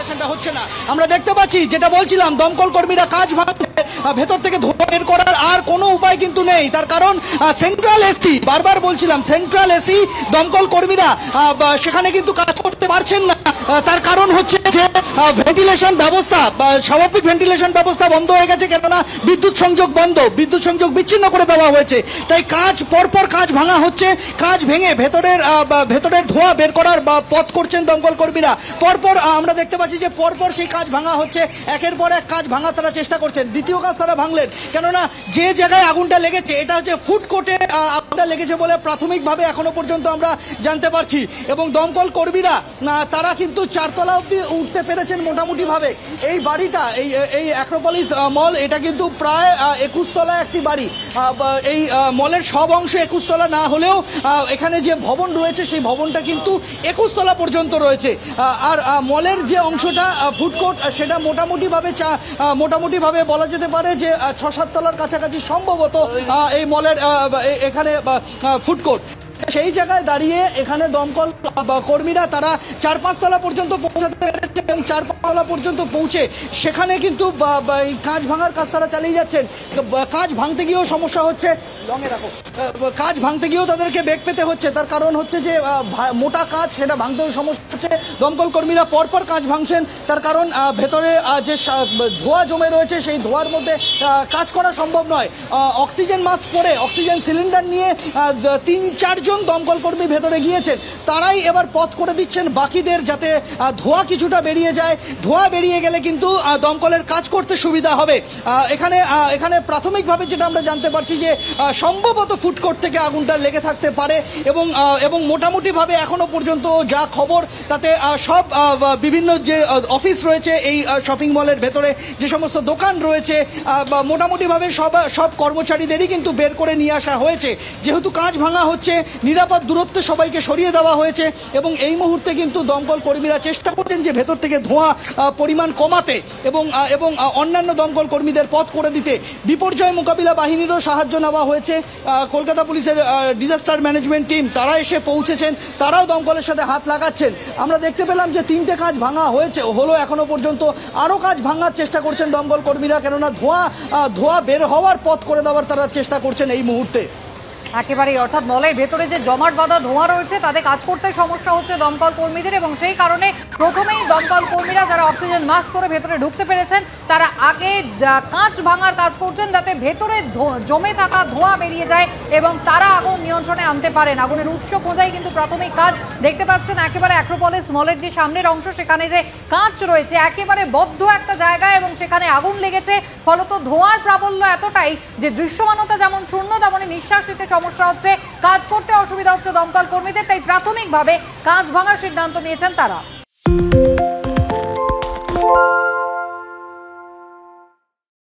ভেন্টিলেশনটা হচ্ছে না। আমরা দেখতে পাচ্ছি, যেটা বলছিলাম, দমকল কর্মীরা কাজ ভাঙছে, ভেতর থেকে ধোঁয়া বের করার আর কোনো উপায় কিন্তু নেই। তার কারণ সেন্ট্রাল এসি, বারবার বলছিলাম, সেন্ট্রাল এসি দমকল কর্মীরা সেখানে কিন্তু কাজ করতে পারছেন না। তার কারণ হচ্ছে যে ভেন্টিলেশন ব্যবস্থা, স্বাভাবিক ভেন্টিলেশন ব্যবস্থা বন্ধ হয়ে গেছে, কেননা বিদ্যুৎ সংযোগ বন্ধ, বিদ্যুৎ সংযোগ বিচ্ছিন্ন করে দেওয়া হয়েছে। তাই পরপর কাজ ভাঙা হচ্ছে, কাজ ভেঙে ভেতরের ধোঁয়া বের করার পথ করছেন দমকল কর্মীরা। পরপর আমরা দেখতে পাচ্ছি যে পরপর সেই কাজ ভাঙা হচ্ছে, একের পর এক কাজ ভাঙা তারা চেষ্টা করছেন। দ্বিতীয় কাজ তারা ভাঙলেন, কেননা যে জায়গায় আগুনটা লেগেছে এটা হচ্ছে ফুড কোর্টে আগুনটা লেগেছে বলে প্রাথমিকভাবে এখনো পর্যন্ত আমরা জানতে পারছি। এবং দমকল কর্মীরা তারা কিন্তু 4 তলা অব্দি উঠতে পেরেছেন মোটামুটি ভাবে। এই বাড়িটা, এই অ্যাক্রোপলিস মল, এটা কিন্তু প্রায় 21 তলা একটি বাড়ি। এই মলের সব অংশ 21 তলা না হলেও এখানে যে ভবন রয়েছে সেই ভবনটা কিন্তু 21 তলা পর্যন্ত রয়েছে। আর মলের যে অংশটা ফুড কোর্ট, সেটা মোটামুটিভাবে বলা যেতে পারে যে 6-7 তলার কাছাকাছি সম্ভবত এই মলের এখানে ফুড কোর্ট। সেই জায়গায় দাঁড়িয়ে এখানে দমকল কর্মীরা তারা 4-5 তলা পর্যন্ত পৌঁছাতে পেরেছে এবং 4-5 তলা পর্যন্ত পৌঁছে সেখানে কিন্তু কাজ ভাঙার কাজ তারা চালিয়ে যাচ্ছেন। কাজ ভাঙতে গিয়েও সমস্যা হচ্ছে, কাজ ভাঙতে গিয়েও তাদেরকে বেগ পেতে হচ্ছে। তার কারণ হচ্ছে যে মোটা কাজ, সেটা ভাঙতেও সমস্যা হচ্ছে। দমকল কর্মীরা পরপর কাজ ভাঙছেন, তার কারণ ভেতরে যে ধোঁয়া জমে রয়েছে সেই ধোঁয়ার মধ্যে কাজ করা সম্ভব নয়। অক্সিজেন মাস্ক পরে, অক্সিজেন সিলিন্ডার নিয়ে 3-4 জন দমকল কর্মী ভেতরে গিয়েছেন, তারাই এবার পথ করে দিচ্ছেন বাকিদের, যাতে ধোঁয়া কিছুটা বেরিয়ে যায়। ধোঁয়া বেরিয়ে গেলে কিন্তু দমকলের কাজ করতে সুবিধা হবে। এখানে প্রাথমিকভাবে যেটা আমরা জানতে পারছি যে সম্ভবত ফুড কোর্ট থেকে আগুনটা লেগে থাকতে পারে এবং মোটামুটিভাবে এখনো পর্যন্ত যা খবর তাতে সব বিভিন্ন যে অফিস রয়েছে এই শপিং মলের ভেতরে, যে সমস্ত দোকান রয়েছে, মোটামুটিভাবে সব কর্মচারীদেরই কিন্তু বের করে নিয়ে আসা হয়েছে। যেহেতু কাজ ভাঙা হচ্ছে, নিরাপদ দূরত্বে সবাইকে সরিয়ে দেওয়া হয়েছে এবং এই মুহূর্তে কিন্তু দমকল কর্মীরা চেষ্টা করছেন যে ভেতর থেকে ধোঁয়া পরিমাণ কমাতে এবং অন্যান্য দমকল কর্মীদের পথ করে দিতে। বিপর্যয় মোকাবিলা বাহিনীরও সাহায্য নেওয়া হয়েছে। কলকাতা পুলিশের ডিজাস্টার ম্যানেজমেন্ট টিম তারা এসে পৌঁছেছেন, তারাও দমকলের সাথে হাত লাগাচ্ছেন। আমরা দেখতে পেলাম যে 3টে কাজ ভাঙা হলো এখনো পর্যন্ত, আরও কাজ ভাঙার চেষ্টা করছেন দমকল কর্মীরা, কেননা ধোঁয়া বের হওয়ার পথ করে দেওয়ার তারা চেষ্টা করছেন এই মুহূর্তে। একেবারেই, অর্থাৎ মলের ভেতরে যে জমাট বাঁধা ধোঁয়া রয়েছে তাতে কাজ করতে সমস্যা হচ্ছে দমকল কর্মীদের, এবং সেই কারণে প্রথমেই দমকল কর্মীরা যারা অক্সিজেন মাস্ক পরে ভেতরে ঢুকতে পেরেছেন তারা আগে কাঁচ ভাঙার কাজ করছেন, যাতে ভেতরে জমে থাকা ধোঁয়া বেরিয়ে যায় এবং তারা আগুন নিয়ন্ত্রণে আনতে পারেন। আগুনের উৎস খোঁজাই কিন্তু প্রাথমিক কাজ। দেখতে পাচ্ছেন একেবারে অ্যাক্রোপলিস মলের যে সামনের অংশ, সেখানে যে কাঁচ রয়েছে একেবারে বদ্ধ একটা জায়গায় এবং সেখানে আগুন লেগেছে। ফলত ধোঁয়ার প্রাবল্য এতটাই যে দৃশ্যমানতা যেমন শূন্য, তেমনই নিঃশ্বাস নিতে সমস্যা হচ্ছে, কাজ করতে অসুবিধা হচ্ছে দমকল কর্মীদের। তাই প্রাথমিকভাবে কাজ ভাঙার সিদ্ধান্ত নিয়েছেন তারা।